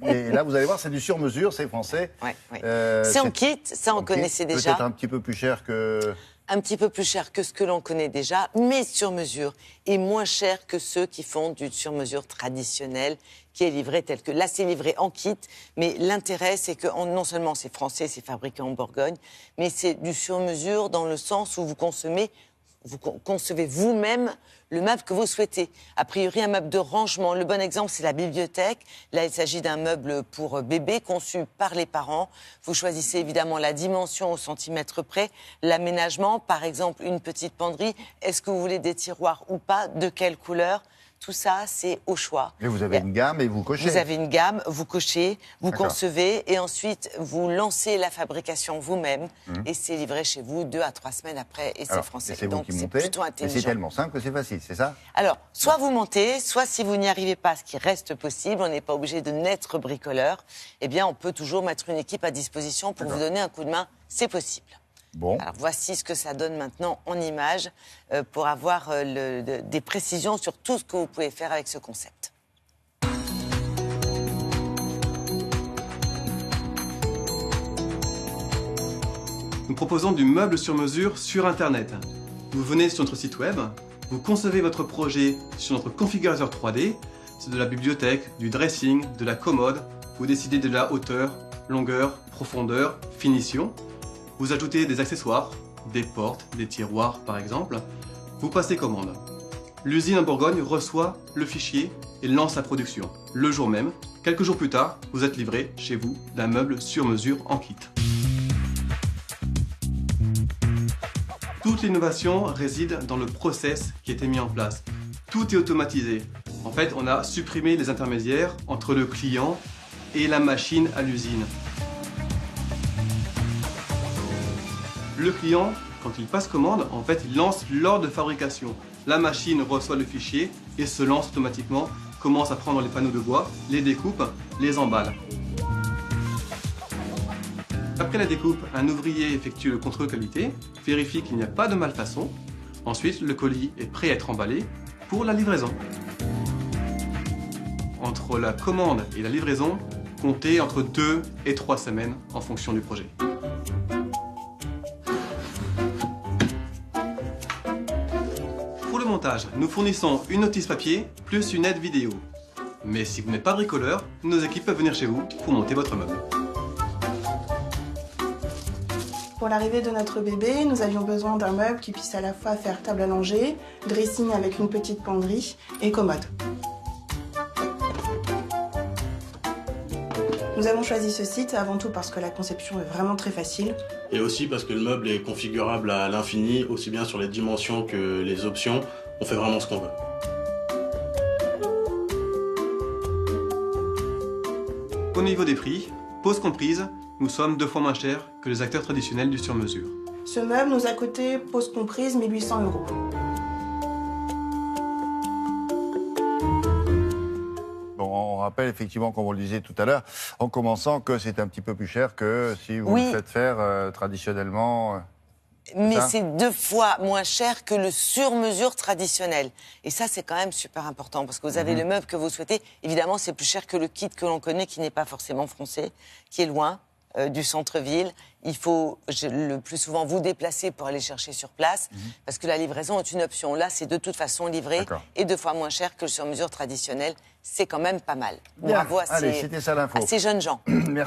Et là, vous allez voir, c'est du sur-mesure, c'est français. Ouais. C'est en kit, ça on connaissait déjà. Peut-être un petit peu plus cher que... Un petit peu plus cher que ce que l'on connaît déjà, mais sur mesure, et moins cher que ceux qui font du sur-mesure traditionnel, qui est livré tel que... Là, c'est livré en kit, mais l'intérêt, c'est que non seulement c'est français, c'est fabriqué en Bourgogne, mais c'est du sur-mesure dans le sens où vous concevez vous-même le meuble que vous souhaitez. A priori, un meuble de rangement. Le bon exemple, c'est la bibliothèque. Là, il s'agit d'un meuble pour bébé conçu par les parents. Vous choisissez évidemment la dimension au centimètre près, l'aménagement, par exemple, une petite penderie. Est-ce que vous voulez des tiroirs ou pas? De quelle couleur? Tout ça, c'est au choix. Et vous avez une gamme et vous cochez. Vous avez une gamme, vous cochez, vous concevez et ensuite vous lancez la fabrication vous-même et c'est livré chez vous 2 à 3 semaines après et c'est français. C'est donc c'est plutôt intelligent. Mais c'est tellement simple que c'est facile, c'est ça? Alors, soit vous montez, soit si vous n'y arrivez pas, ce qui reste possible, on n'est pas obligé de n'être bricoleur, eh bien on peut toujours mettre une équipe à disposition pour vous donner un coup de main, c'est possible. Bon. Alors voici ce que ça donne maintenant en images pour avoir des précisions sur tout ce que vous pouvez faire avec ce concept. Nous proposons du meuble sur mesure sur Internet. Vous venez sur notre site web, vous concevez votre projet sur notre configurateur 3D, c'est de la bibliothèque, du dressing, de la commode, vous décidez de la hauteur, longueur, profondeur, finition. Vous ajoutez des accessoires, des portes, des tiroirs par exemple. Vous passez commande. L'usine en Bourgogne reçoit le fichier et lance la production. Le jour même, quelques jours plus tard, vous êtes livré chez vous d'un meuble sur mesure en kit. Toute l'innovation réside dans le process qui a été mis en place. Tout est automatisé. En fait, on a supprimé les intermédiaires entre le client et la machine à l'usine. Le client, quand il passe commande, en fait, il lance l'ordre de fabrication. La machine reçoit le fichier et se lance automatiquement, commence à prendre les panneaux de bois, les découpe, les emballe. Après la découpe, un ouvrier effectue le contrôle qualité, vérifie qu'il n'y a pas de malfaçon. Ensuite, le colis est prêt à être emballé pour la livraison. Entre la commande et la livraison, comptez entre 2 et 3 semaines en fonction du projet. Pour le montage, nous fournissons une notice papier plus une aide vidéo. Mais si vous n'êtes pas bricoleur, nos équipes peuvent venir chez vous pour monter votre meuble. Pour l'arrivée de notre bébé, nous avions besoin d'un meuble qui puisse à la fois faire table à langer, dressing avec une petite penderie et commode. Nous avons choisi ce site avant tout parce que la conception est vraiment très facile. Et aussi parce que le meuble est configurable à l'infini, aussi bien sur les dimensions que les options. On fait vraiment ce qu'on veut. Au niveau des prix, pause comprise, nous sommes 2 fois moins chers que les acteurs traditionnels du sur-mesure. Ce meuble nous a coûté, pause comprise, 1 800 €. On rappelle effectivement, comme on le disait tout à l'heure, en commençant, que c'est un petit peu plus cher que si vous le faites faire traditionnellement. Mais c'est 2 fois moins cher que le sur-mesure traditionnel. Et ça, c'est quand même super important, parce que vous avez le meuble que vous souhaitez. Évidemment, c'est plus cher que le kit que l'on connaît, qui n'est pas forcément français, qui est loin du centre-ville. Il faut le plus souvent vous déplacer pour aller chercher sur place, parce que la livraison est une option. Là, c'est de toute façon livré et 2 fois moins cher que le sur-mesure traditionnel. C'est quand même pas mal. Bien. Bravo à Allez, c'était ça l'info. ces jeunes gens. Merci.